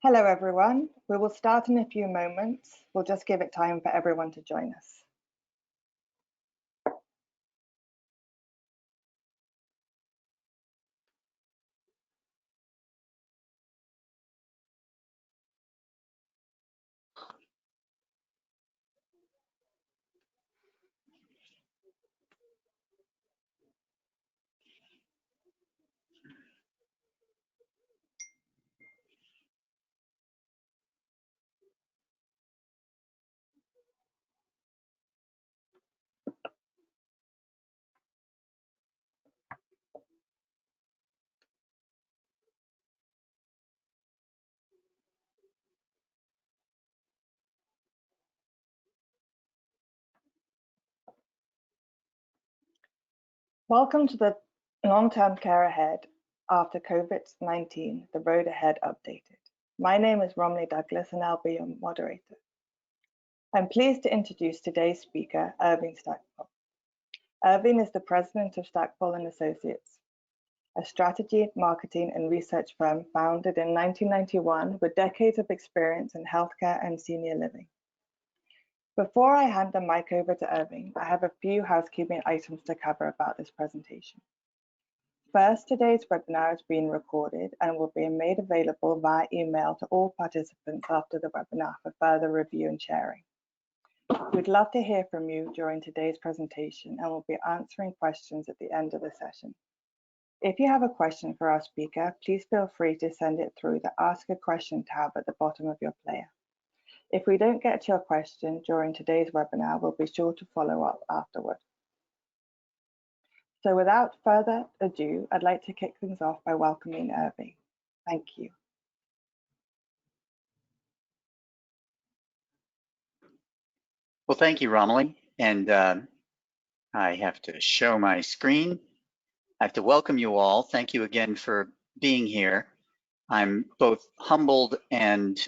Hello everyone, we will start in a few moments. We'll just give it time for everyone to join us. Welcome to the Long-Term Care Ahead after COVID-19, the road ahead updated. My name is Romney Douglas and I'll be your moderator. I'm pleased to introduce today's speaker, Irving Stackpole. Irving is the president of Stackpole Associates, a strategy, marketing and research firm founded in 1991 with decades of experience in healthcare and senior living. Before I hand the mic over to Irving, I have a few housekeeping items to cover about this presentation. First, today's webinar is being recorded and will be made available via email to all participants after the webinar for further review and sharing. We'd love to hear from you during today's presentation and we'll be answering questions at the end of the session. If you have a question for our speaker, please feel free to send it through the Ask a Question tab at the bottom of your player. If we don't get to your question during today's webinar, we'll be sure to follow up afterward. So without further ado, I'd like to kick things off by welcoming Irving. Thank you. Well, thank you, Romney. And I have to show my screen. I have to welcome you all. Thank you again for being here. I'm both humbled and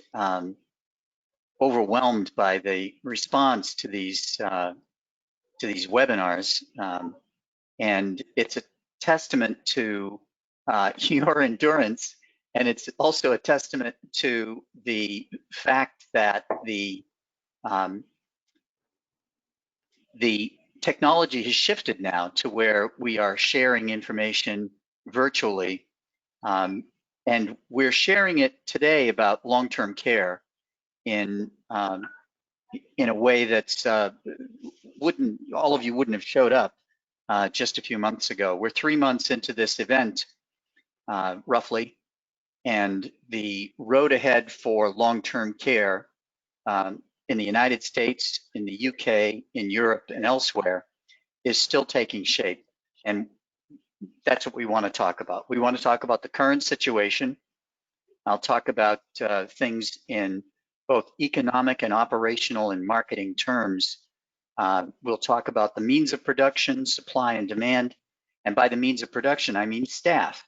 overwhelmed by the response to these webinars, and it's a testament to your endurance, and it's also a testament to the fact that the technology has shifted now to where we are sharing information virtually, and we're sharing it today about long-term care in a way that's all of you wouldn't have showed up just a few months ago. We're 3 months into this event, roughly, and the road ahead for long-term care in the United States, in the UK, in Europe, and elsewhere is still taking shape. And that's what we want to talk about. We want to talk about the current situation. I'll talk about things in both economic and operational and marketing terms. We'll talk about the means of production, supply and demand. And by the means of production, I mean staff.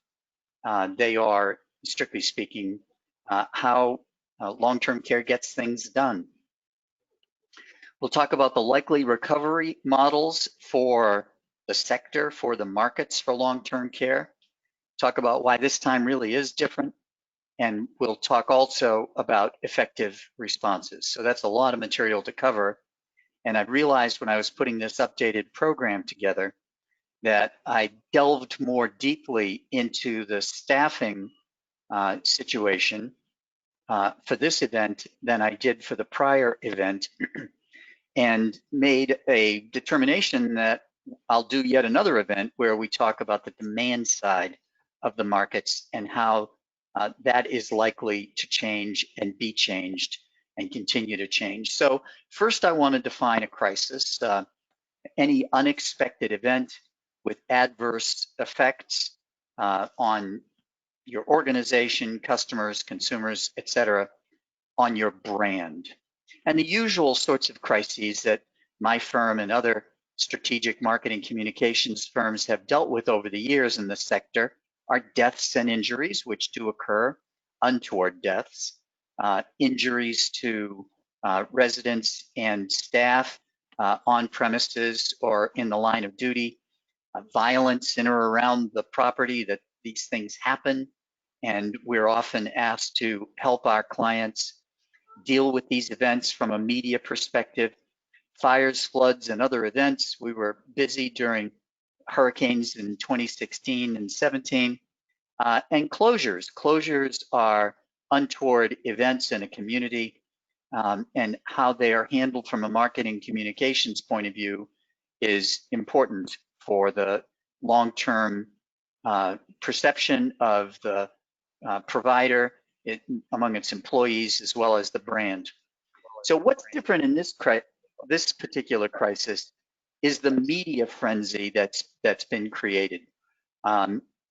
They are, strictly speaking, how long-term care gets things done. We'll talk about the likely recovery models for the sector, for the markets for long-term care. Talk about why this time really is different. And we'll talk also about effective responses. So that's a lot of material to cover. And I realized when I was putting this updated program together that I delved more deeply into the staffing situation for this event than I did for the prior event, and made a determination that I'll do yet another event where we talk about the demand side of the markets and how that is likely to change and be changed and continue to change. So first I want to define a crisis, any unexpected event with adverse effects on your organization, customers, consumers, etc., on your brand. And the usual sorts of crises that my firm and other strategic marketing communications firms have dealt with over the years in the sector are deaths and injuries, which do occur, untoward deaths, injuries to residents and staff on premises or in the line of duty, violence in or around the property that these things happen, and we're often asked to help our clients deal with these events from a media perspective. Fires, floods, and other events. We were busy during hurricanes in 2016 and 17. And closures. Closures are untoward events in a community, and how they are handled from a marketing communications point of view is important for the long-term perception of the provider among its employees as well as the brand. So what's different in this particular crisis is the media frenzy that's been created.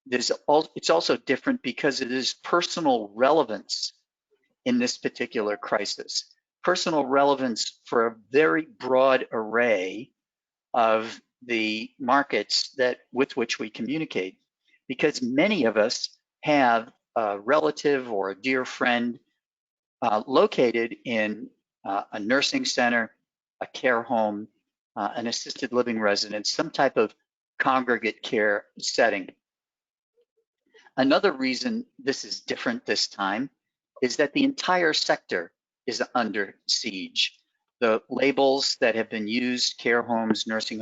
It's also different because it is personal relevance in this particular crisis. Personal relevance for a very broad array of the markets with which we communicate, because many of us have a relative or a dear friend located in a nursing center, a care home, an assisted living residence, some type of congregate care setting. Another reason this is different this time is that the entire sector is under siege. The labels that have been used, care homes, nursing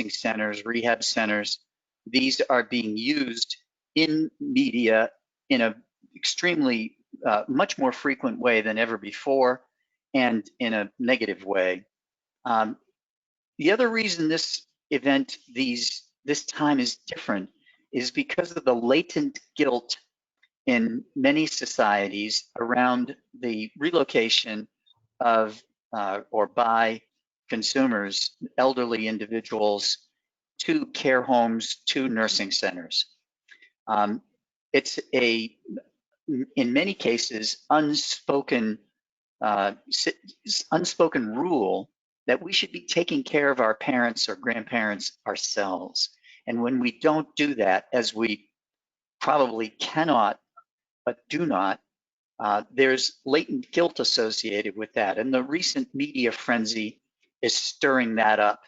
centers, rehab centers, these are being used in media in a extremely much more frequent way than ever before, and in a negative way. The other reason this event, this time is different is because of the latent guilt in many societies around the relocation of or by consumers, elderly individuals, to care homes, to nursing centers. It's in many cases, unspoken rule that we should be taking care of our parents or grandparents ourselves. And when we don't do that, as we probably cannot, but do not, there's latent guilt associated with that. And the recent media frenzy is stirring that up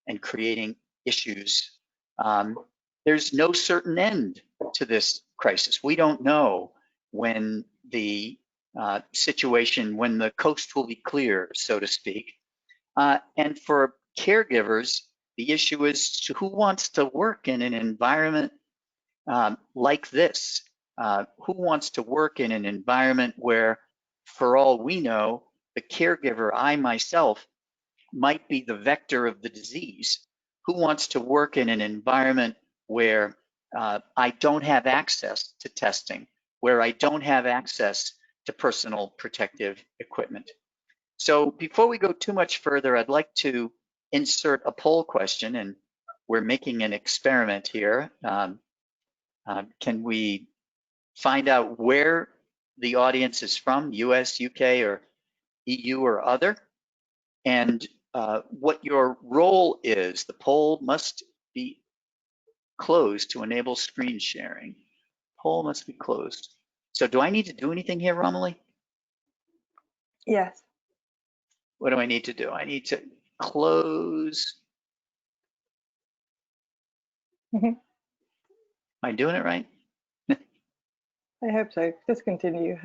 and creating issues. There's no certain end to this crisis. We don't know when the situation, when the coast will be clear, so to speak. And for caregivers, the issue is who wants to work in an environment like this? Who wants to work in an environment where, for all we know, the caregiver, I myself, might be the vector of the disease? Who wants to work in an environment where I don't have access to testing, where I don't have access to personal protective equipment? So before we go too much further, I'd like to insert a poll question, and we're making an experiment here. Can we find out where the audience is from, US, UK, or EU, or other, and what your role is? The poll must be closed to enable screen sharing. Poll must be closed. So do I need to do anything here, Romilly? Yes. What do I need to do? I need to close. Am I doing it right? I hope so. Just continue.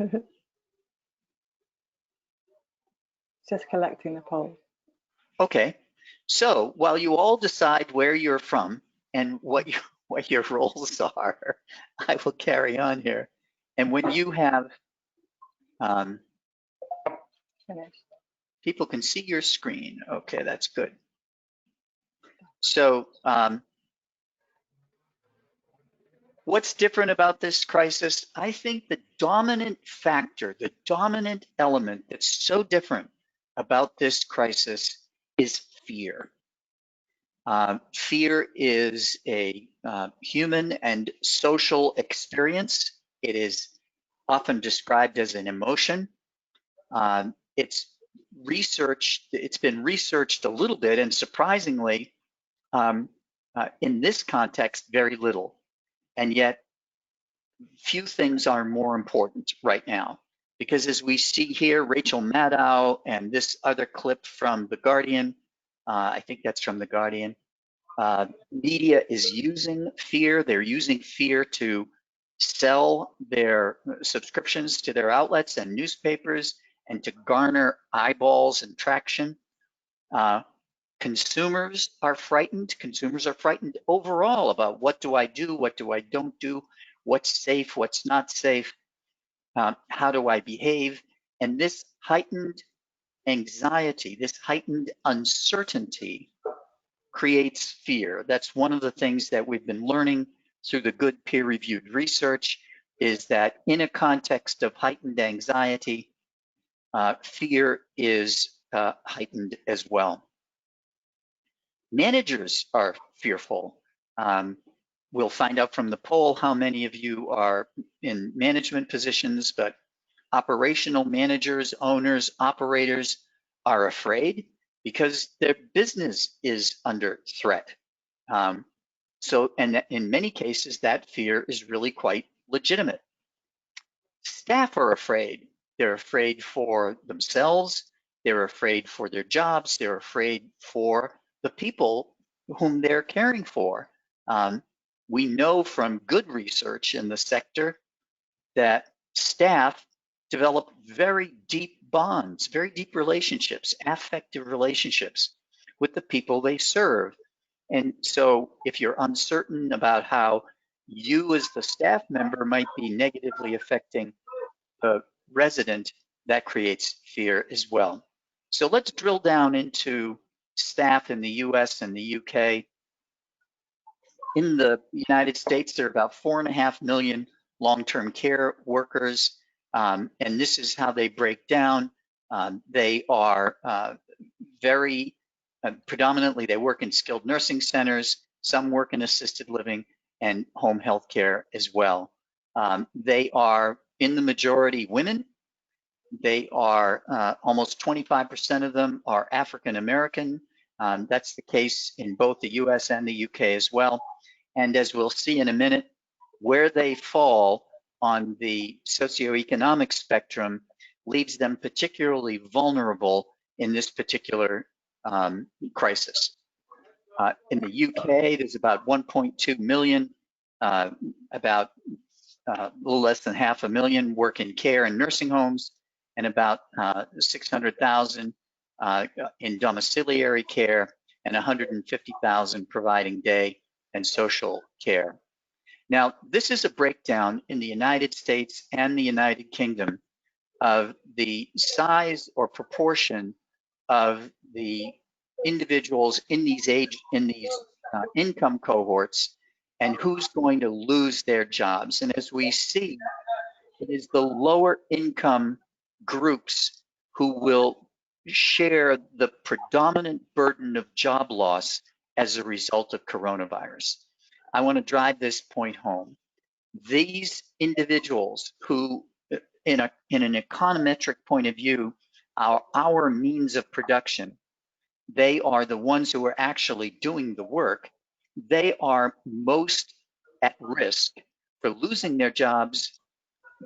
Just collecting the poll. Okay. So while you all decide where you're from and what your roles are, I will carry on here. And when you have Finished. people can see your screen. Okay, that's good. So what's different about this crisis? I think the dominant factor, the dominant element that's so different about this crisis is fear. Fear is a human and social experience. It is often described as an emotion. It's been researched a little bit, and surprisingly, in this context, very little. And yet, few things are more important right now, because as we see here, Rachel Maddow and this other clip from The Guardian, I think that's from The Guardian, media is using fear. They're using fear to sell their subscriptions to their outlets and newspapers and to garner eyeballs and traction. Consumers are frightened. Consumers are frightened overall about what do I do, what do I don't do, what's safe, what's not safe, how do I behave? And this heightened anxiety, this heightened uncertainty creates fear. That's one of the things that we've been learning through the good peer-reviewed research, is that in a context of heightened anxiety, fear is heightened as well. Managers are fearful. We'll find out from the poll how many of you are in management positions, but operational managers, owners, operators are afraid because their business is under threat. And in many cases, that fear is really quite legitimate. Staff are afraid. They're afraid for themselves. They're afraid for their jobs. They're afraid for the people whom they're caring for. We know from good research in the sector that staff develop very deep bonds, very deep relationships, affective relationships with the people they serve. And so if you're uncertain about how you as the staff member might be negatively affecting the resident, that creates fear as well. So let's drill down into staff in the US and the UK. In the United States, there are about 4.5 million long-term care workers, and this is how they break down. They are very predominantly, they work in skilled nursing centers, some work in assisted living and home health care as well. They are in the majority women. They are almost 25% of them are African American. That's the case in both the US and the UK as well. And as we'll see in a minute, where they fall on the socioeconomic spectrum leaves them particularly vulnerable in this particular crisis. In the UK, there's about 1.2 million, about a little less than 500,000 work in care and nursing homes, and about 600,000 in domiciliary care, and 150,000 providing day and social care. Now, this is a breakdown in the United States and the United Kingdom of the size or proportion of the individuals in these income cohorts and who's going to lose their jobs. And as we see, it is the lower income groups who will share the predominant burden of job loss as a result of coronavirus. I want to drive this point home. These individuals who, in an econometric point of view, are our means of production, they are the ones who are actually doing the work. They are most at risk for losing their jobs.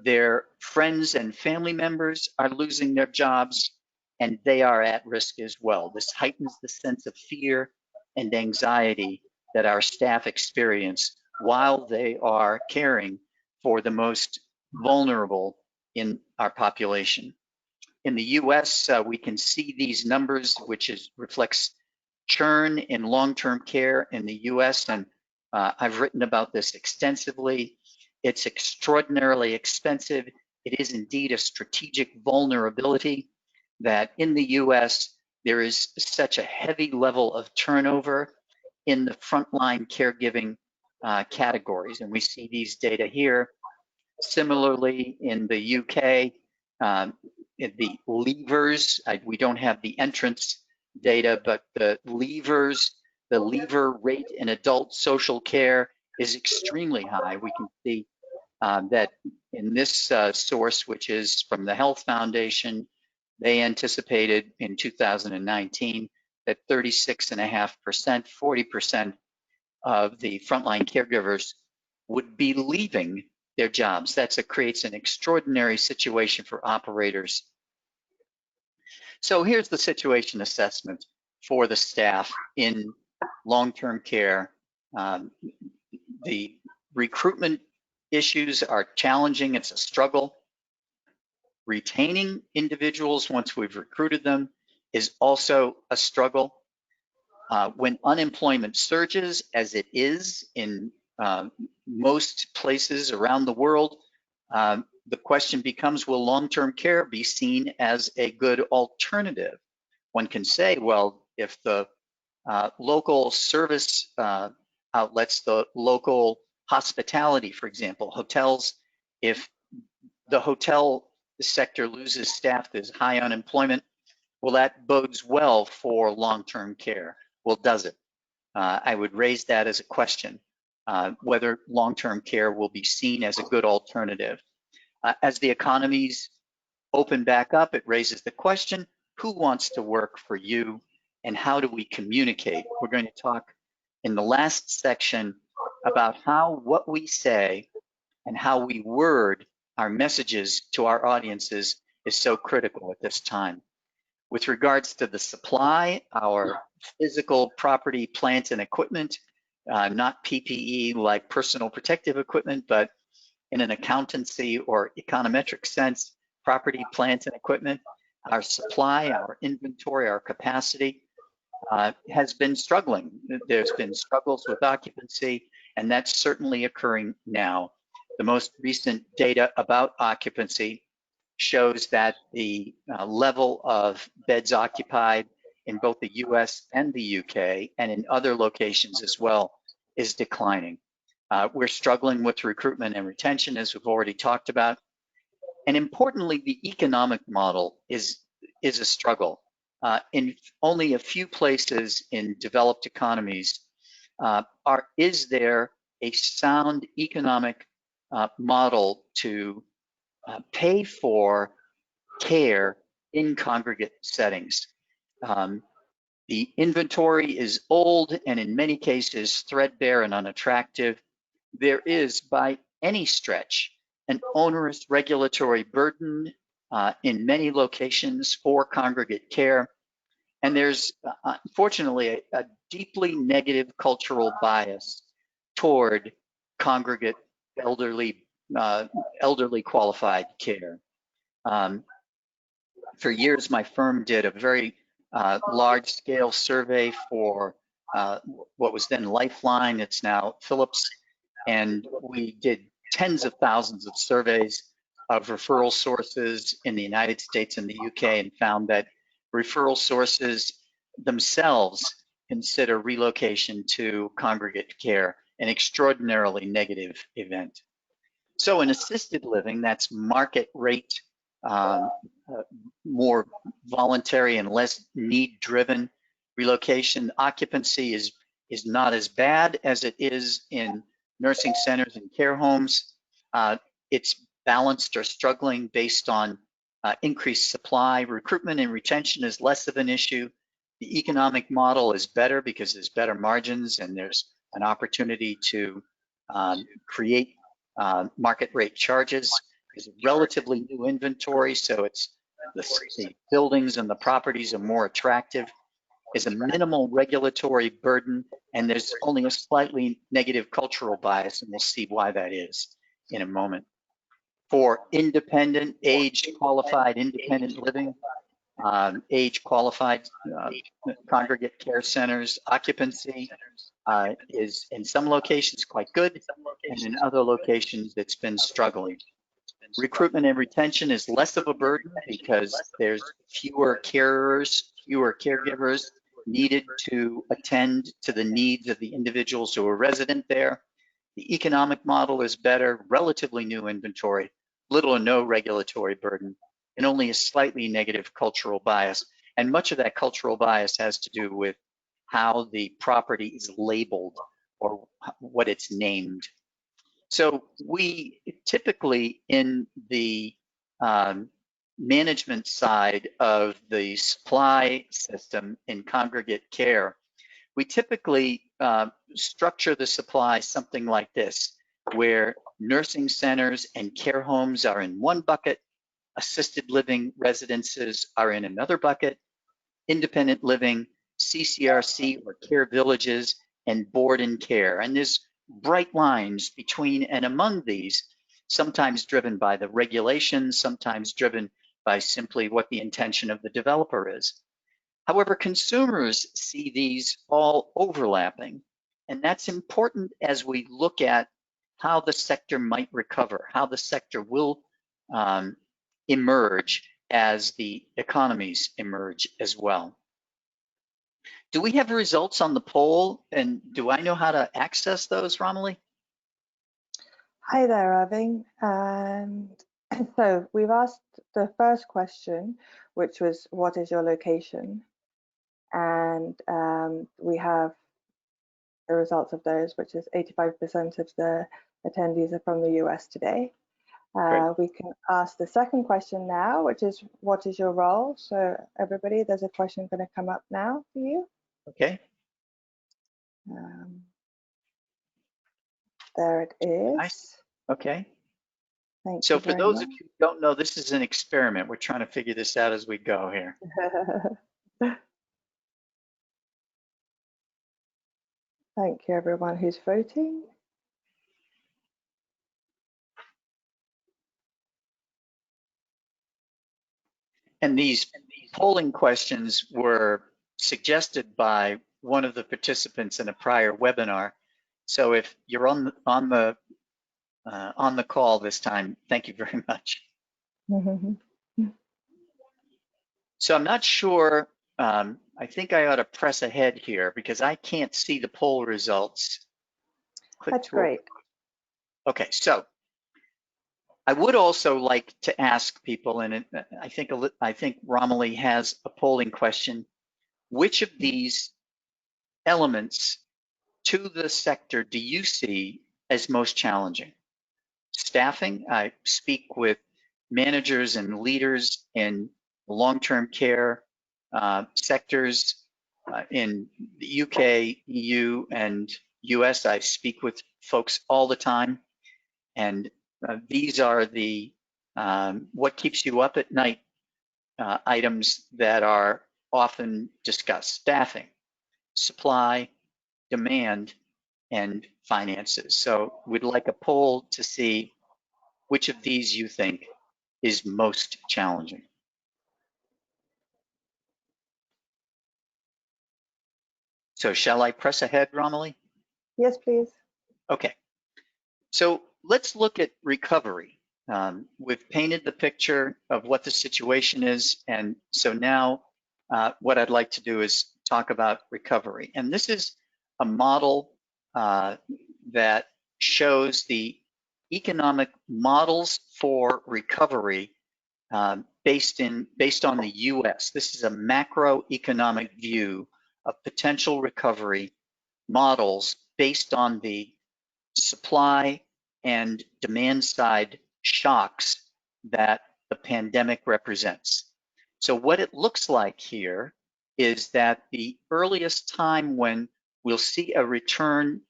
Their friends and family members are losing their jobs, and they are at risk as well. This heightens the sense of fear and anxiety that our staff experience while they are caring for the most vulnerable in our population. In the US, we can see these numbers, which reflects churn in long-term care in the US, and I've written about this extensively. It's extraordinarily expensive. It is indeed a strategic vulnerability that in the US, there is such a heavy level of turnover in the frontline caregiving categories. And we see these data here. Similarly, in the UK, the leavers, we don't have the entrance data, but the leaver rate in adult social care is extremely high. We can see that in this source, which is from the Health Foundation, they anticipated in 2019 that 36.5%, 40% of the frontline caregivers would be leaving their jobs. That creates an extraordinary situation for operators. So here's the situation assessment for the staff in long-term care. The recruitment issues are challenging. It's a struggle. Retaining individuals once we've recruited them is also a struggle. When unemployment surges, as it is in most places around the world, the question becomes, will long-term care be seen as a good alternative? One can say, well, if the local service outlets, the local hospitality, for example, hotels, if the hotel sector loses staff, there's high unemployment, well, that bodes well for long-term care. Well, does it? I would raise that as a question, whether long-term care will be seen as a good alternative. As the economies open back up, it raises the question, who wants to work for you and how do we communicate? We're going to talk in the last section about how what we say and how we word our messages to our audiences is so critical at this time. With regards to the supply, our physical property, plant, and equipment, not PPE like personal protective equipment, but in an accountancy or econometric sense, property, plant, and equipment, our supply, our inventory, our capacity has been struggling. There's been struggles with occupancy, and that's certainly occurring now. The most recent data about occupancy shows that the level of beds occupied in both the US and the UK and in other locations as well is declining. We're struggling with recruitment and retention, as we've already talked about. And importantly, the economic model is a struggle. In only a few places in developed economies is there a sound economic model to pay for care in congregate settings. The inventory is old and in many cases threadbare and unattractive. There is, by any stretch, an onerous regulatory burden in many locations for congregate care. And there's, unfortunately, a deeply negative cultural bias toward congregate elderly qualified care. For years, my firm did a very large-scale survey for what was then Lifeline, it's now Philips, and we did tens of thousands of surveys of referral sources in the United States and the UK and found that referral sources themselves consider relocation to congregate care an extraordinarily negative event. So in assisted living, that's market rate, more voluntary and less need-driven relocation. Occupancy is not as bad as it is in nursing centers and care homes. It's balanced or struggling based on increased supply. Recruitment and retention is less of an issue. The economic model is better because there's better margins and there's an opportunity to create market rate charges. There's relatively new inventory, so it's the buildings and the properties are more attractive. There's a minimal regulatory burden, and there's only a slightly negative cultural bias, and we'll see why that is in a moment. For independent, age-qualified independent living, age-qualified congregate care centers, occupancy is in some locations quite good, and in other locations it's been struggling. Recruitment and retention is less of a burden because there's fewer carers, fewer caregivers needed to attend to the needs of the individuals who are resident there. The economic model is better, relatively new inventory, little or no regulatory burden, and only a slightly negative cultural bias. And much of that cultural bias has to do with how the property is labeled or what it's named. So we typically, in the management side of the supply system in congregate care, we typically structure the supply something like this, where nursing centers and care homes are in one bucket, assisted living residences are in another bucket, independent living, CCRC or care villages, and board and care. And there's bright lines between and among these, sometimes driven by the regulations, sometimes driven by simply what the intention of the developer is. However, consumers see these all overlapping, and that's important as we look at how the sector might recover, how the sector will emerge as the economies emerge as well. Do we have results on the poll, and do I know how to access those, Romilly? Hi there, Irving. And so we've asked the first question, which was, what is your location? And we have the results of those, which is 85% of the attendees are from the US today. We can ask the second question now, which is, what is your role? So everybody, there's a question going to come up now for you. Okay. There it is. Nice. Okay. Thank so you for very those much. of you who don't know, this is an experiment. We're trying to figure this out as we go here. Thank you, everyone who's voting. And these polling questions were suggested by one of the participants in a prior webinar. So if you're on the call this time, thank you very much. So I'm not sure. I think I ought to press ahead here because I can't see the poll results. That's great. Okay, so I would also like to ask people, and I think Romilly has a polling question. Which of these elements to the sector do you see as most challenging? Staffing. I speak with managers and leaders in long-term care sectors in the UK, EU, and US. I speak with folks all the time, and these are the what keeps you up at night items that are often discussed: staffing, supply, demand, and finances. So we'd like a poll to see which of these you think is most challenging. So shall I press ahead, Romilly? Yes, please. Okay. So let's look at recovery. We've painted the picture of what the situation is, and so now what I'd like to do is talk about recovery. And this is a model that shows the economic models for recovery based on the US. This is a macroeconomic view of potential recovery models based on the supply and demand side shocks that the pandemic represents. So what it looks like here is that the earliest time when we'll see a return,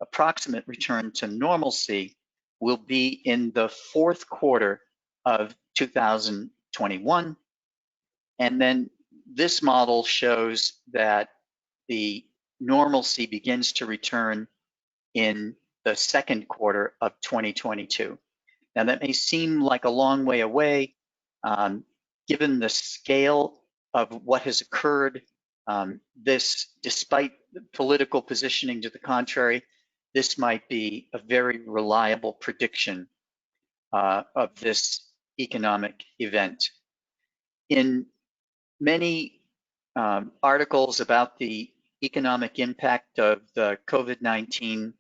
approximate return to normalcy, will be in the fourth quarter of 2021. And then this model shows that the normalcy begins to return in the second quarter of 2022. Now that may seem like a long way away, given the scale of what has occurred. Despite the political positioning to the contrary, this might be a very reliable prediction of this economic event. In many articles about the economic impact of the COVID-19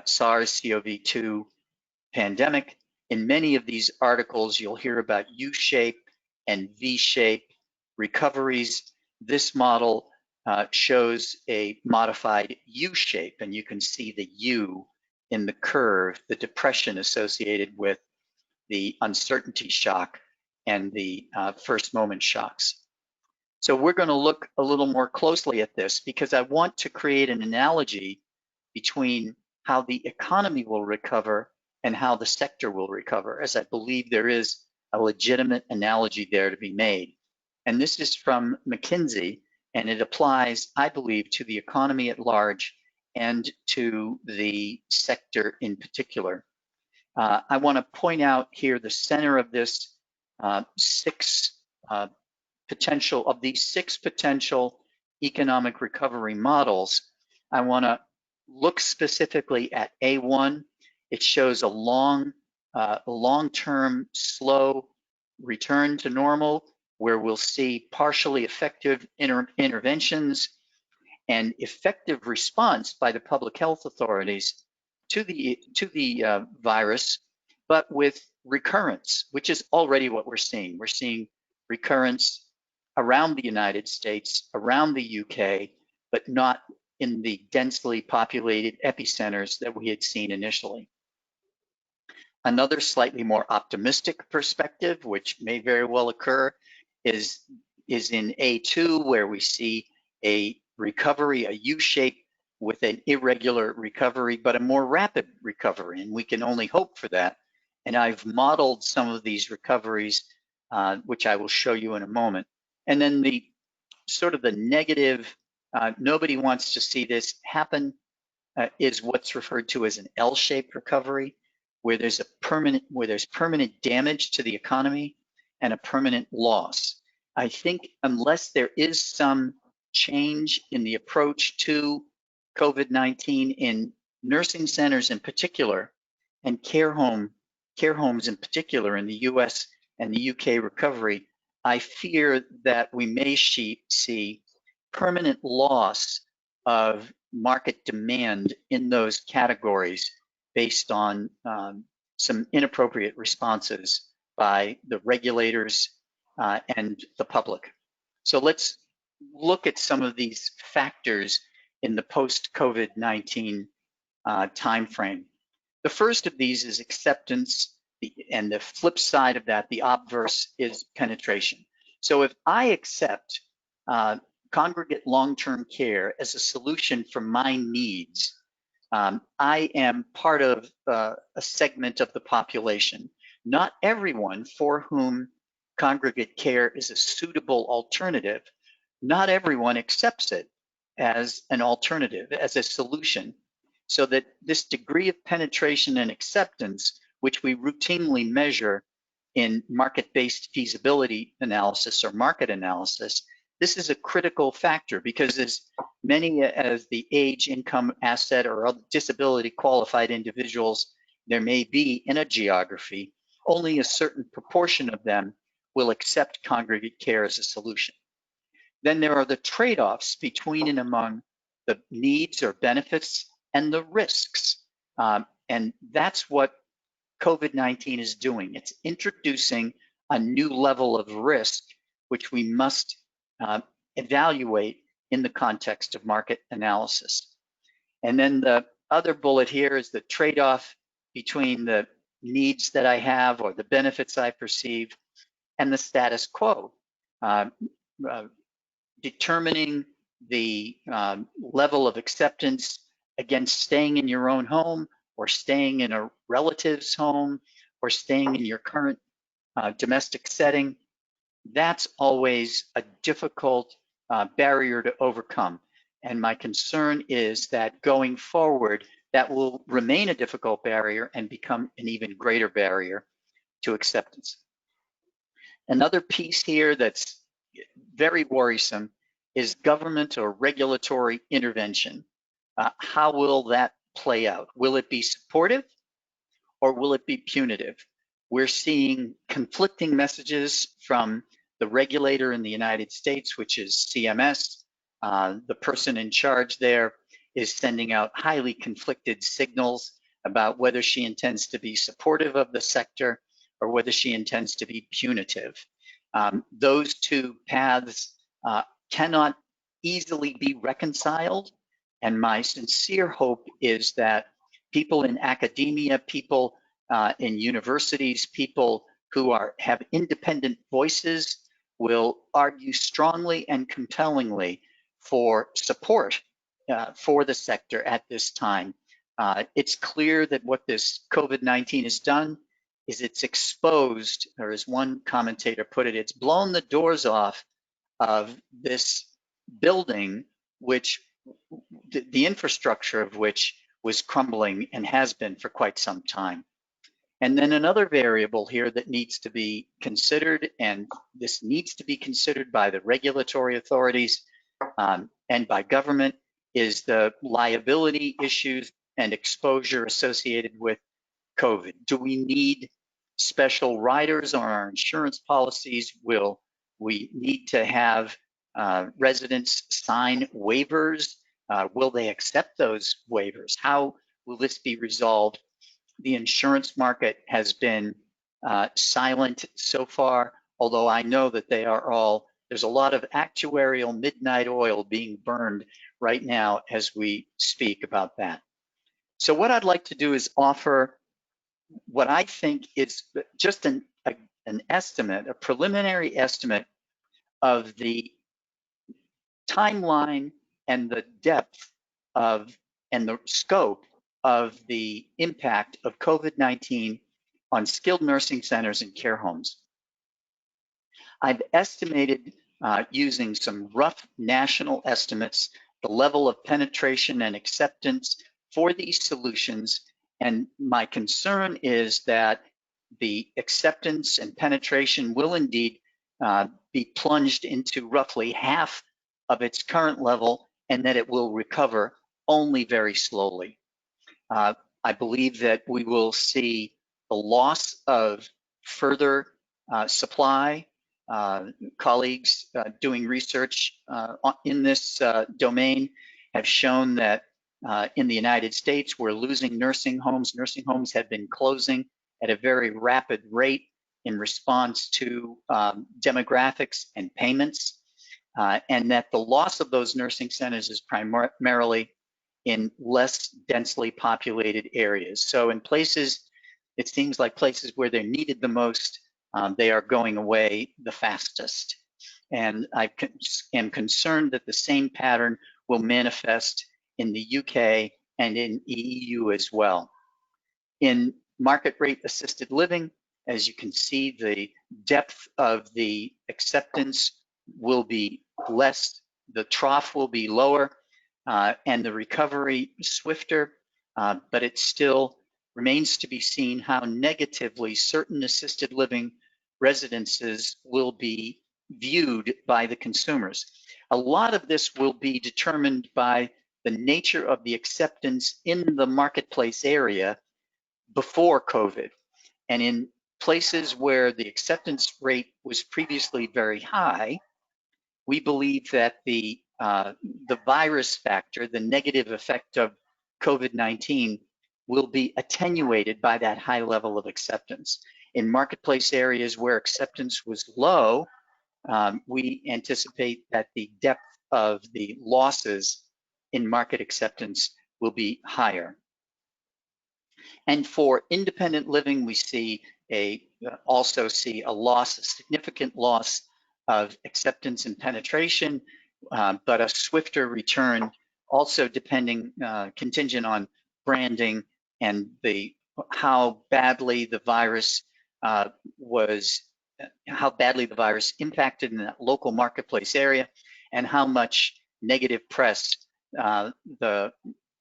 SARS-CoV-2 pandemic, in many of these articles, you'll hear about U-shape and V-shape recoveries. This model shows a modified U-shape, and you can see the U in the curve, the depression associated with the uncertainty shock and the first moment shocks. So we're going to look a little more closely at this because I want to create an analogy between how the economy will recover and how the sector will recover, as I believe there is a legitimate analogy there to be made. And this is from McKinsey, and it applies, I believe, to the economy at large and to the sector in particular. I want to point out here the center of this six potential economic recovery models. I want to look specifically at A1. It shows a long-term slow return to normal, where we'll see partially effective interventions and effective response by the public health authorities to the virus, but with recurrence, which is already what we're seeing. We're seeing recurrence around the United States, around the UK, but not in the densely populated epicenters that we had seen initially. Another slightly more optimistic perspective, which may very well occur, is in A2, where we see a recovery, a U-shape with an irregular recovery, but a more rapid recovery, and we can only hope for that. And I've modeled some of these recoveries, which I will show you in a moment. And then the sort of the negative, nobody wants to see this happen, is what's referred to as an L-shaped recovery, where there's permanent damage to the economy and a permanent loss. I think unless there is some change in the approach to COVID-19 in nursing centers in particular, and care homes in particular in the US and the UK recovery, I fear that we may see permanent loss of market demand in those categories based on some inappropriate responses by the regulators and the public. So let's look at some of these factors in the post-COVID-19 timeframe. The first of these is acceptance, and the flip side of that, the obverse, is penetration. So if I accept congregate long-term care as a solution for my needs, I am part of a segment of the population. Not everyone for whom congregate care is a suitable alternative, not everyone accepts it as an alternative, as a solution. So that this degree of penetration and acceptance, which we routinely measure in market-based feasibility analysis or market analysis, this is a critical factor, because as many as the age, income, asset, or other disability qualified individuals there may be in a geography, only a certain proportion of them will accept congregate care as a solution. Then there are the trade-offs between and among the needs or benefits and the risks. And that's what COVID-19 is doing. It's introducing a new level of risk, which we must evaluate in the context of market analysis. And then the other bullet here is the trade-off between the needs that I have or the benefits I perceive and the status quo. Determining the level of acceptance against staying in your own home, or staying in a relative's home, or staying in your current domestic setting, that's always a difficult barrier to overcome. And my concern is that going forward, that will remain a difficult barrier and become an even greater barrier to acceptance. Another piece here that's very worrisome is government or regulatory intervention. How will that play out? Will it be supportive or will it be punitive? We're seeing conflicting messages from the regulator in the United States, which is CMS. The person in charge there is sending out highly conflicted signals about whether she intends to be supportive of the sector or whether she intends to be punitive. Those two paths cannot easily be reconciled, and my sincere hope is that people in academia, people in universities, people who have independent voices will argue strongly and compellingly for support for the sector at this time. It's clear that what this COVID-19 has done is it's exposed, or as one commentator put it, it's blown the doors off of this building, which the infrastructure of which was crumbling and has been for quite some time. And then another variable here that needs to be considered, and this needs to be considered by the regulatory authorities and by government, is the liability issues and exposure associated with COVID. Do we need special riders on our insurance policies? Will we need to have residents sign waivers? Will they accept those waivers? How will this be resolved? The insurance market has been silent so far, although I know that there's a lot of actuarial midnight oil being burned right now as we speak about that. So what I'd like to do is offer what I think is just an estimate, a preliminary estimate of the timeline and the depth of and the scope of the impact of COVID-19 on skilled nursing centers and care homes. I've estimated using some rough national estimates the level of penetration and acceptance for these solutions, and my concern is that the acceptance and penetration will indeed be plunged into roughly half of its current level, and that it will recover only very slowly. I believe that we will see the loss of further supply. Colleagues doing research in this domain have shown that in the United States, we're losing nursing homes. Nursing homes have been closing at a very rapid rate in response to demographics and payments, and that the loss of those nursing centers is primarily in less densely populated areas. So in places, it seems like places where they're needed the most, they are going away the fastest. And I am concerned that the same pattern will manifest in the UK and in the EU as well. In market rate assisted living, as you can see, the depth of the acceptance will be less, the trough will be lower, and the recovery swifter, but it still remains to be seen how negatively certain assisted living residences will be viewed by the consumers. A lot of this will be determined by the nature of the acceptance in the marketplace area before COVID. And in places where the acceptance rate was previously very high, we believe that the virus factor, the negative effect of COVID-19, will be attenuated by that high level of acceptance. In marketplace areas where acceptance was low, we anticipate that the depth of the losses in market acceptance will be higher. And for independent living, we also see a loss, a significant loss of acceptance and penetration, but a swifter return, also contingent on branding and how badly the virus impacted in that local marketplace area, and how much negative press the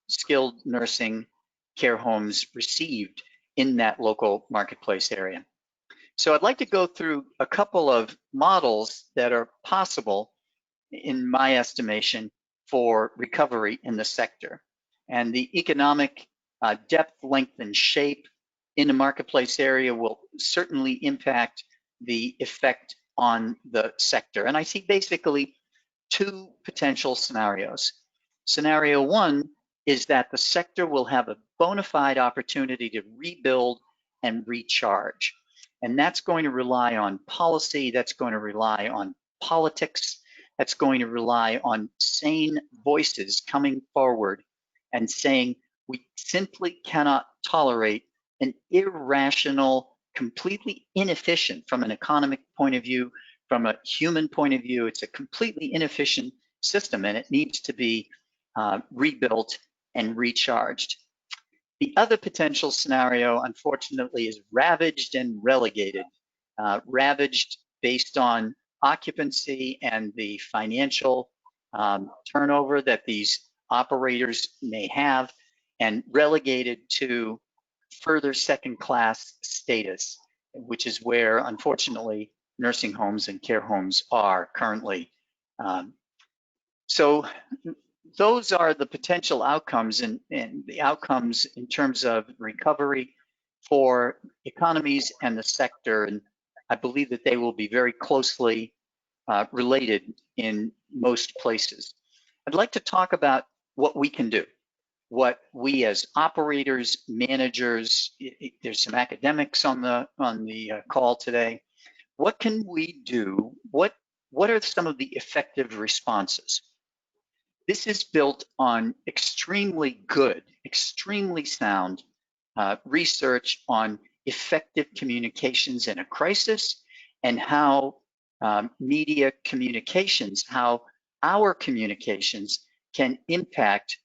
skilled nursing care homes received in that local marketplace area. So I'd like to go through a couple of models that are possible, in my estimation, for recovery in the sector. And the economic depth, length, and shape in the marketplace area will certainly impact the effect on the sector. And I see basically two potential scenarios. Scenario one is that the sector will have a bona fide opportunity to rebuild and recharge. And that's going to rely on policy, that's going to rely on politics, that's going to rely on sane voices coming forward and saying, we simply cannot tolerate an irrational, completely inefficient, from an economic point of view, from a human point of view, it's a completely inefficient system, and it needs to be rebuilt and recharged. The other potential scenario, unfortunately, is ravaged and relegated. Ravaged based on occupancy and the financial turnover that these operators may have and relegated to further second-class status, which is where, unfortunately, nursing homes and care homes are currently. So those are the potential outcomes, and the outcomes in terms of recovery for economies and the sector. And I believe that they will be very closely related in most places. I'd like to talk about what we can do, what we as operators, managers, there's some academics on the call today. What can we do? What are some of the effective responses? This is built on extremely good, extremely sound research on effective communications in a crisis and how media communications, how our communications can impact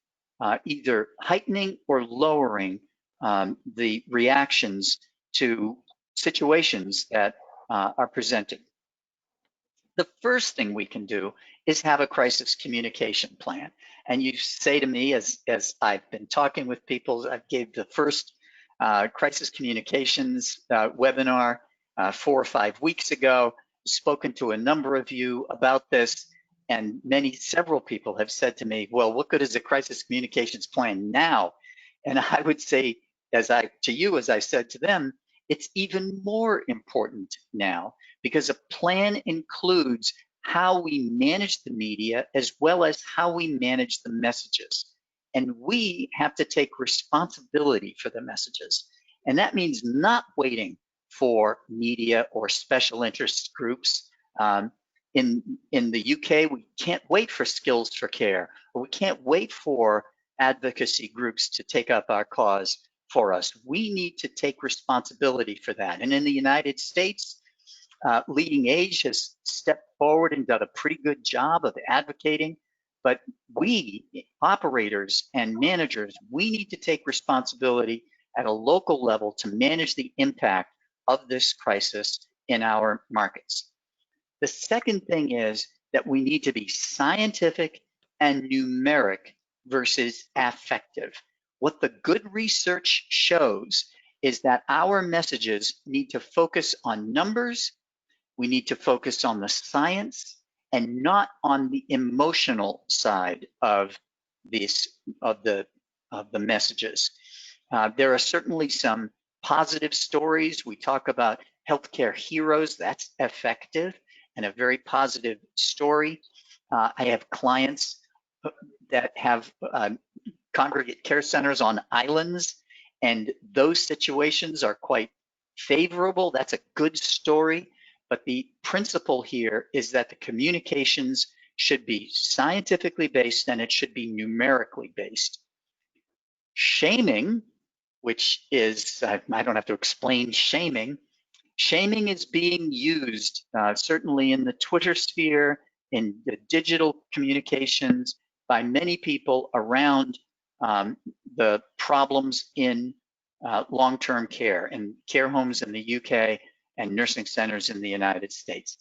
either heightening or lowering the reactions to situations that are presented. The first thing we can do is have a crisis communication plan. And you say to me, as I've been talking with people, I gave the first crisis communications webinar 4 or 5 weeks ago, spoken to a number of you about this, and several people have said to me, well, what good is a crisis communications plan now? And I would say, as I said to them, it's even more important now, because a plan includes how we manage the media as well as how we manage the messages. And we have to take responsibility for the messages. And that means not waiting for media or special interest groups. In the UK, we can't wait for Skills for Care, or we can't wait for advocacy groups to take up our cause for us. We need to take responsibility for that. And in the United States, Leading Age has stepped forward and done a pretty good job of advocating, but we, operators and managers, we need to take responsibility at a local level to manage the impact of this crisis in our markets. The second thing is that we need to be scientific and numeric versus affective. What the good research shows is that our messages need to focus on numbers. We need to focus on the science and not on the emotional side of the messages. There are certainly some positive stories. We talk about healthcare heroes. That's effective and a very positive story. I have clients that have congregate care centers on islands, and those situations are quite favorable. That's a good story. But the principle here is that the communications should be scientifically based and it should be numerically based. Shaming, which is, I don't have to explain shaming. Shaming is being used certainly in the Twitter sphere, in the digital communications by many people around the problems in long-term care and care homes in the UK and nursing centers in the United States.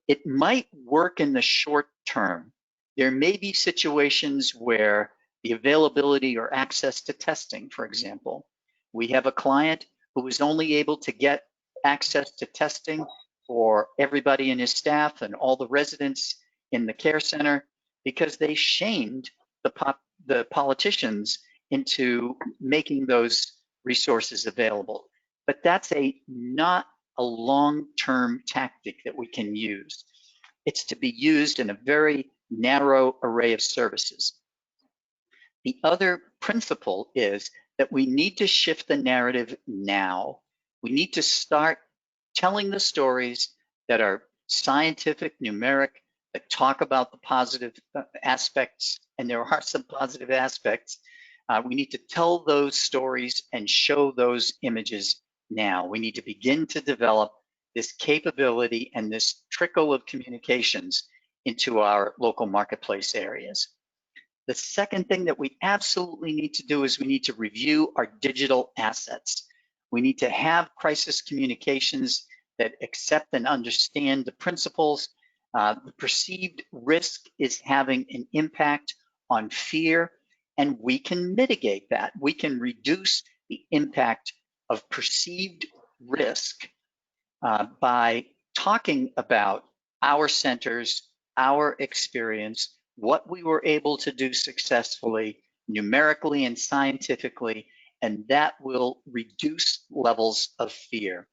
It might work in the short term. There may be situations where the availability or access to testing, for example, we have a client who was only able to get access to testing for everybody in his staff and all the residents in the care center because they shamed the politicians into making those resources available. But that's not a long-term tactic that we can use. It's to be used in a very narrow array of services. The other principle is that we need to shift the narrative now. We need to start telling the stories that are scientific, numeric, that talk about the positive aspects, and there are some positive aspects. We need to tell those stories and show those images now. We need to begin to develop this capability and this trickle of communications into our local marketplace areas. The second thing that we absolutely need to do is we need to review our digital assets. We need to have crisis communications that accept and understand the principles. The perceived risk is having an impact on fear, and we can mitigate that. We can reduce the impact of perceived risk by talking about our centers, our experience, what we were able to do successfully, numerically and scientifically, and that will reduce levels of fear.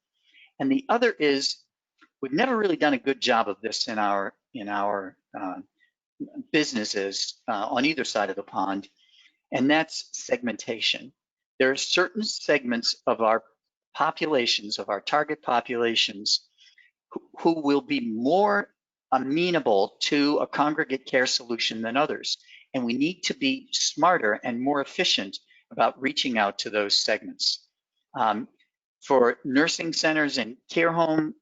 And the other is, we've never really done a good job of this in our businesses on either side of the pond, and that's segmentation. There are certain segments of our populations, of our target populations, who will be more amenable to a congregate care solution than others. And we need to be smarter and more efficient about reaching out to those segments. For nursing centers and care homes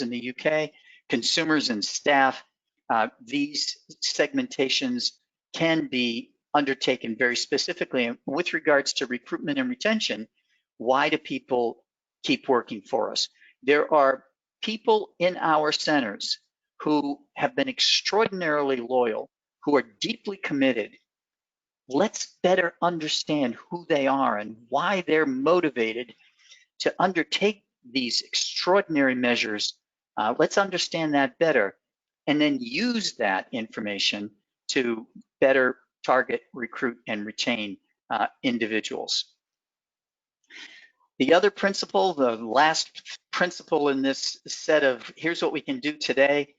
in the UK, consumers and staff, these segmentations can be undertaken very specifically. And with regards to recruitment and retention, why do people keep working for us? There are people in our centers who have been extraordinarily loyal, who are deeply committed. Let's better understand who they are and why they're motivated to undertake these extraordinary measures. Let's understand that better, and then use that information to better target, recruit, and retain individuals. The other principle, the last principle in this set of, here's what we can do today.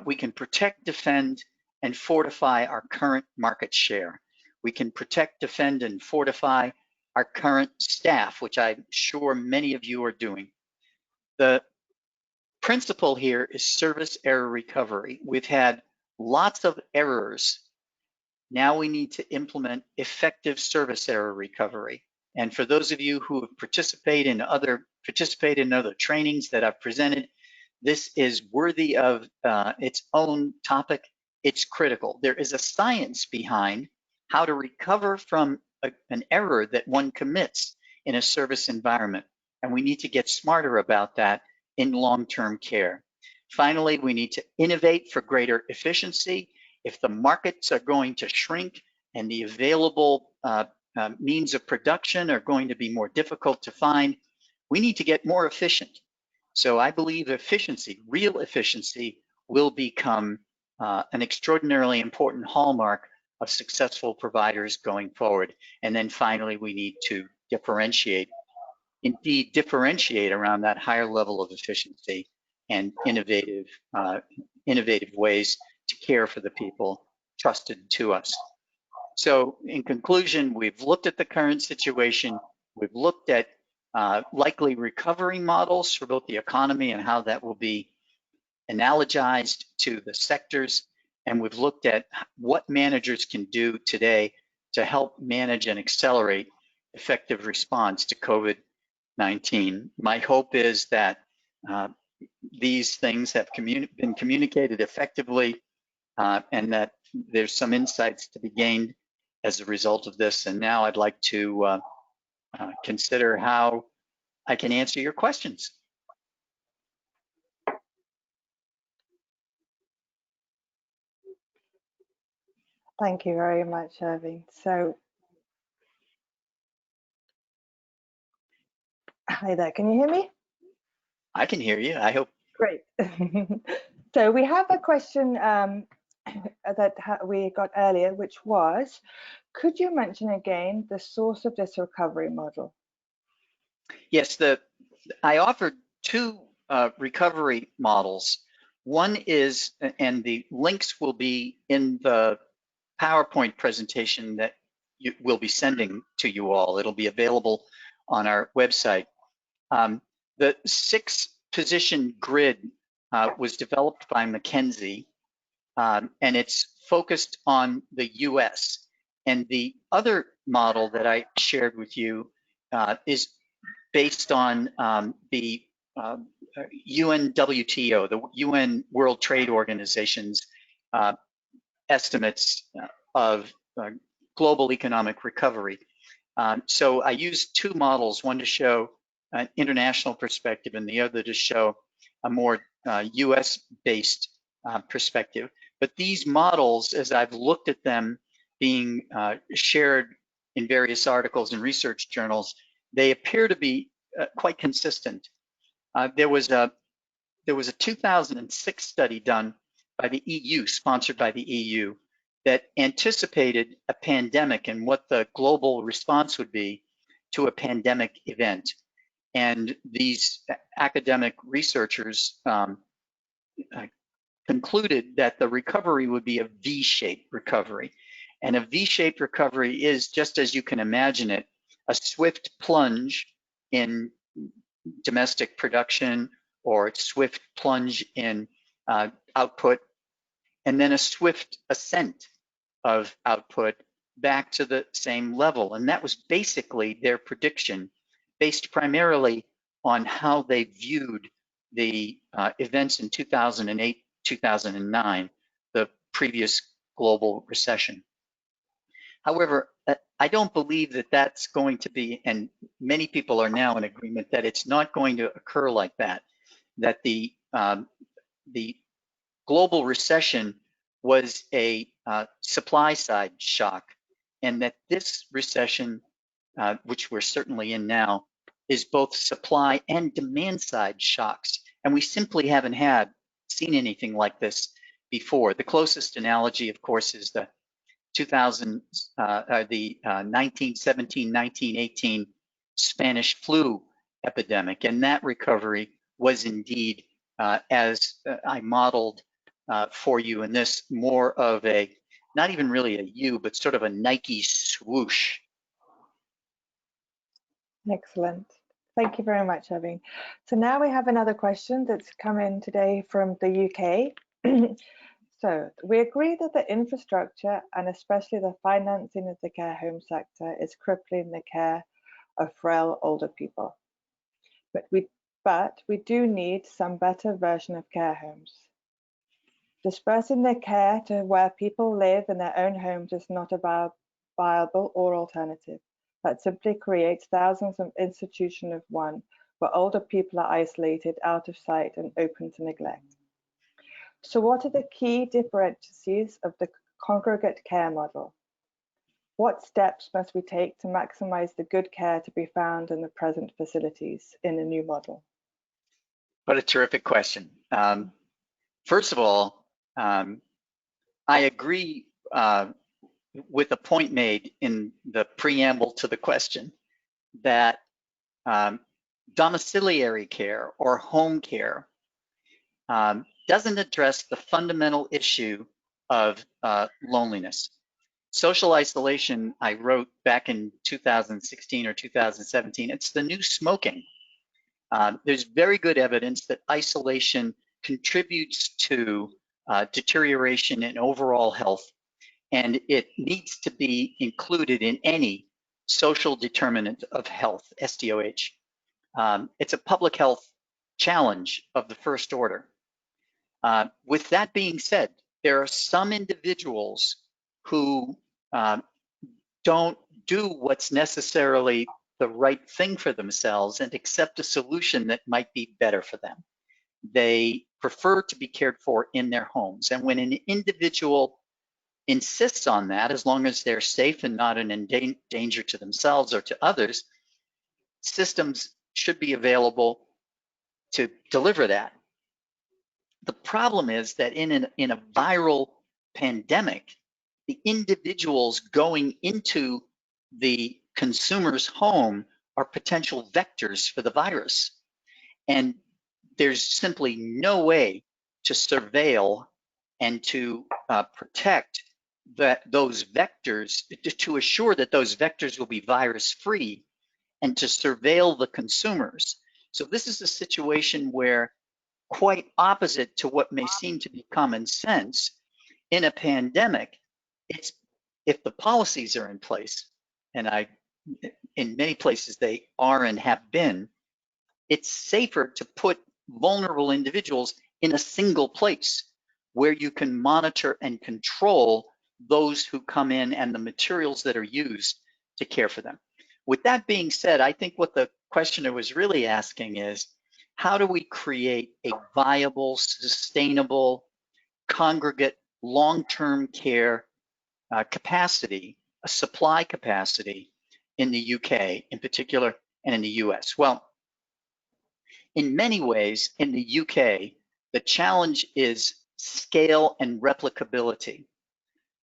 We can protect, defend, and fortify our current market share. We can protect, defend, and fortify our current staff, which I'm sure many of you are doing. The principle here is service error recovery. We've had lots of errors. Now we need to implement effective service error recovery. And for those of you who have participated in other trainings that I've presented, this is worthy of its own topic. It's critical. There is a science behind how to recover from an error that one commits in a service environment. And we need to get smarter about that in long-term care. Finally, we need to innovate for greater efficiency. If the markets are going to shrink and the available means of production are going to be more difficult to find, we need to get more efficient. So I believe efficiency, real efficiency, will become an extraordinarily important hallmark of successful providers going forward. And then finally, we need to differentiate, indeed differentiate around that higher level of efficiency and innovative ways to care for the people trusted to us. So in conclusion, we've looked at the current situation. We've looked at likely recovery models for both the economy and how that will be analogized to the sectors. And we've looked at what managers can do today to help manage and accelerate effective response to COVID-19. My hope is that these things have been communicated effectively and that there's some insights to be gained as a result of this. And now I'd like to consider how I can answer your questions. Thank you very much, Irving. So, hi there, can you hear me? I can hear you, I hope. Great. So we have a question that we got earlier, which was, could you mention again the source of this recovery model? Yes, I offered two recovery models. One is, and the links will be in the PowerPoint presentation that we'll be sending to you all. It'll be available on our website. The 6-position grid was developed by McKinsey, and it's focused on the US. And the other model that I shared with you is based on the UNWTO, the UN World Trade Organization's estimates of global economic recovery. So I used two models, one to show an international perspective and the other to show a more US-based perspective. But these models, as I've looked at them being shared in various articles and research journals, they appear to be quite consistent. There was a 2006 study done by the EU, sponsored by the EU, that anticipated a pandemic and what the global response would be to a pandemic event. And these academic researchers concluded that the recovery would be a V-shaped recovery. And a V-shaped recovery is, just as you can imagine it, a swift plunge in domestic production or a swift plunge in output, and then a swift ascent of output back to the same level. And that was basically their prediction, based primarily on how they viewed the events in 2008, 2009, the previous global recession. However, I don't believe that that's going to be, and many people are now in agreement that it's not going to occur like that, that the global recession was a supply side shock, and that this recession, which we're certainly in now, is both supply and demand side shocks. And we simply haven't seen anything like this before. The closest analogy, of course, is the 1917, 1918 Spanish flu epidemic. And that recovery was indeed, as I modeled for you in this, more of a, not even really a U, but sort of a Nike swoosh. Excellent. Thank you very much, Irving. So now we have another question that's come in today from the UK. So we agree that the infrastructure and especially the financing of the care home sector is crippling the care of frail older people. But we do need some better version of care homes. Dispersing their care to where people live in their own homes is not a viable or alternative. That simply creates thousands of institutions of one, where older people are isolated, out of sight, and open to neglect. So what are the key differentiators of the congregate care model? What steps must we take to maximize the good care to be found in the present facilities in the new model? What a terrific question. First of all, I agree with a point made in the preamble to the question that domiciliary care or home care doesn't address the fundamental issue of loneliness. Social isolation, I wrote back in 2016 or 2017, it's the new smoking. There's very good evidence that isolation contributes to deterioration in overall health, and it needs to be included in any social determinant of health, SDOH. It's a public health challenge of the first order. With that being said, there are some individuals who don't do what's necessarily the right thing for themselves and accept a solution that might be better for them. They prefer to be cared for in their homes. And when an individual insists on that, as long as they're safe and not an danger to themselves or to others, systems should be available to deliver that. The problem is that in a viral pandemic, the individuals going into the consumer's home are potential vectors for the virus. And there's simply no way to surveil and to protect those vectors, to assure that those vectors will be virus-free, and to surveil the consumers. So this is a situation where, quite opposite to what may seem to be common sense, in a pandemic, it's, if the policies are in place, and in many places they are and have been, it's safer to put vulnerable individuals in a single place where you can monitor and control those who come in and the materials that are used to care for them. With that being said, I think what the questioner was really asking is, how do we create a viable, sustainable, congregate long-term care capacity, a supply capacity in the UK in particular and in the US? Well, in many ways in the UK, the challenge is scale and replicability.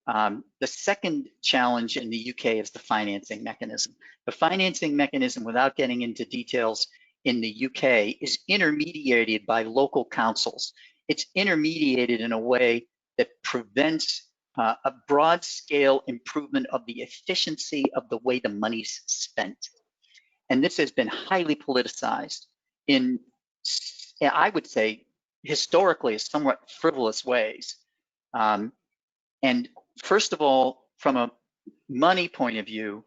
The second challenge in the UK is the financing mechanism. The financing mechanism, without getting into details in the UK, is intermediated by local councils. It's intermediated in a way that prevents a broad scale improvement of the efficiency of the way the money's spent. And this has been highly politicized in, I would say, historically, somewhat frivolous ways. And first of all, from a money point of view,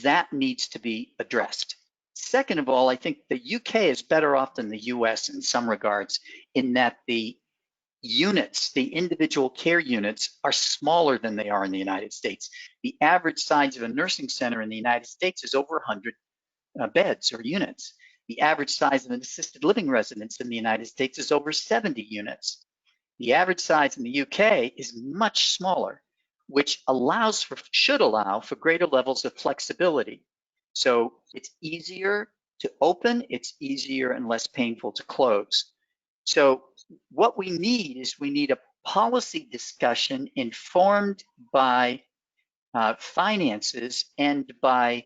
that needs to be addressed. Second of all, I think the UK is better off than the US in some regards, in that the units, the individual care units, are smaller than they are in the United States. The average size of a nursing center in the United States is over 100 beds or units. The average size of an assisted living residence in the United States is over 70 units. The average size in the UK is much smaller, which should allow for greater levels of flexibility. So it's easier to open, it's easier and less painful to close. So what we need is a policy discussion informed by finances and by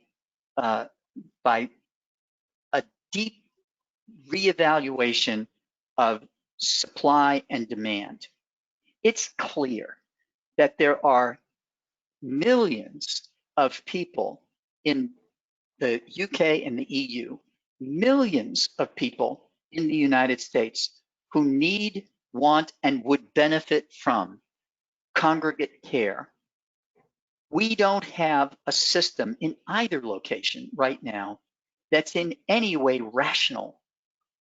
a deep reevaluation of supply and demand. It's clear that there are millions of people in the UK and the EU, millions of people in the United States who need, want, and would benefit from congregate care. We don't have a system in either location right now that's in any way rational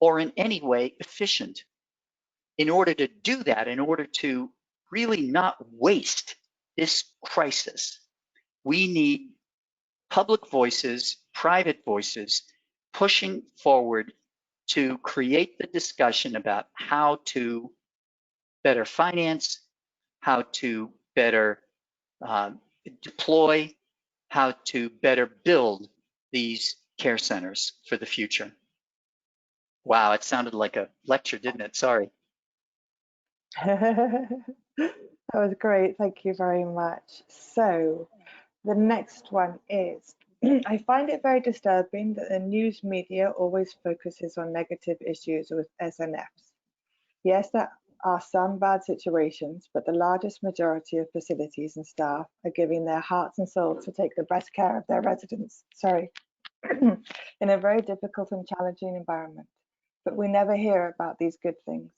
or in any way efficient. In order to do that, in order to really not waste this crisis, we need public voices, private voices, pushing forward to create the discussion about how to better finance, how to better deploy, how to better build these care centers for the future. Wow, it sounded like a lecture, didn't it? Sorry. That was great. Thank you very much. So the next one is, I find it very disturbing that the news media always focuses on negative issues with SNFs. Yes, there are some bad situations, but the largest majority of facilities and staff are giving their hearts and souls to take the best care of their residents, in a very difficult and challenging environment. But we never hear about these good things.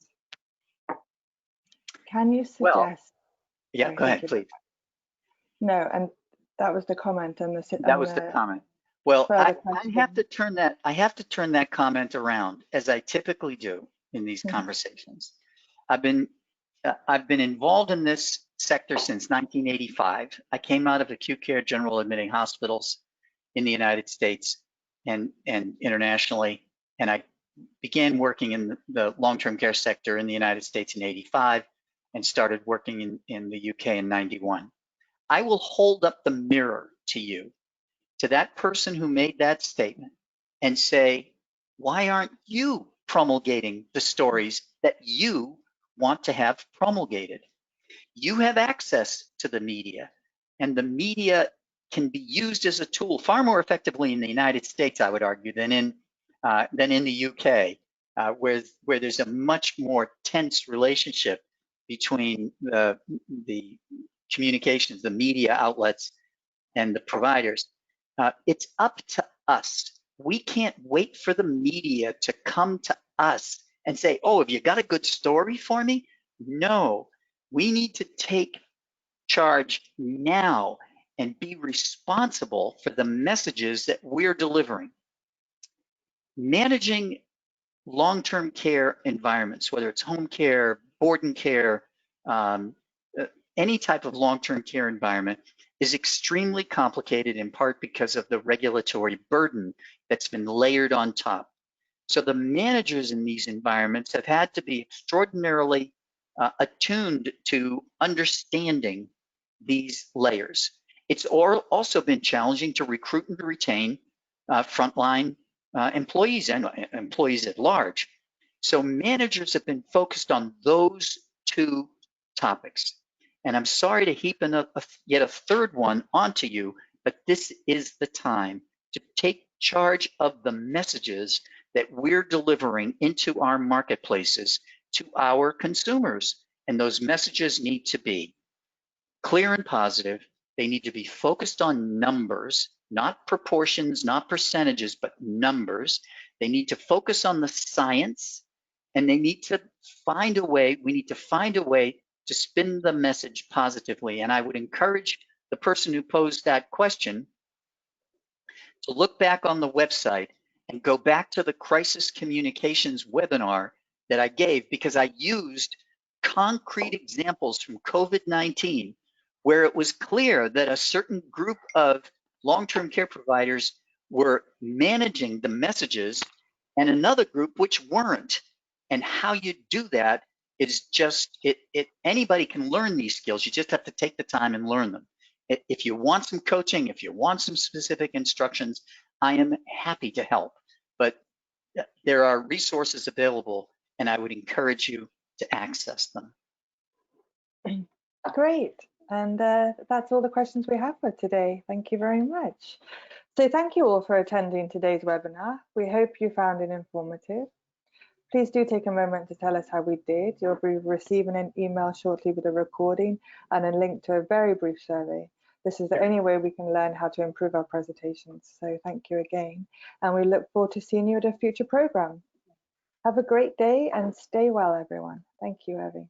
Can you suggest? Well, yeah, go ahead, please. No, and that was the comment, and that was the comment. Well, I have to turn that comment around, as I typically do in these conversations. I've been involved in this sector since 1985. I came out of acute care general admitting hospitals in the United States and internationally, and I began working in the long-term care sector in the United States in 85 and started working in the UK in 91. I will hold up the mirror to you, to that person who made that statement, and say, why aren't you promulgating the stories that you want to have promulgated? You have access to the media, and the media can be used as a tool far more effectively in the United States, I would argue, than in the UK, where there's a much more tense relationship between the communications, the media outlets, and the providers. It's up to us. We can't wait for the media to come to us and say, oh, have you got a good story for me? No, we need to take charge now and be responsible for the messages that we're delivering. Managing long-term care environments, whether it's home care, board and care, any type of long-term care environment, is extremely complicated, in part because of the regulatory burden that's been layered on top. So the managers in these environments have had to be extraordinarily attuned to understanding these layers. It's also been challenging to recruit and retain frontline employees and employees at large. So managers have been focused on those two topics. And I'm sorry to heap yet a third one onto you, but this is the time to take charge of the messages that we're delivering into our marketplaces to our consumers. And those messages need to be clear and positive. They need to be focused on numbers, not proportions, not percentages, but numbers. They need to focus on the science, and they need to find a way, we need to find a way to spin the message positively. And I would encourage the person who posed that question to look back on the website and go back to the crisis communications webinar that I gave, because I used concrete examples from COVID-19 where it was clear that a certain group of long-term care providers were managing the messages and another group which weren't. And how you do that is just, anybody can learn these skills. You just have to take the time and learn them. If you want some coaching, if you want some specific instructions, I am happy to help. But there are resources available, and I would encourage you to access them. Great. And that's all the questions we have for today. Thank you very much. So thank you all for attending today's webinar. We hope you found it informative. Please do take a moment to tell us how we did. You'll be receiving an email shortly with a recording and a link to a very brief survey. This is the only way we can learn how to improve our presentations. So thank you again. And we look forward to seeing you at a future program. Have a great day and stay well, everyone. Thank you, Irving.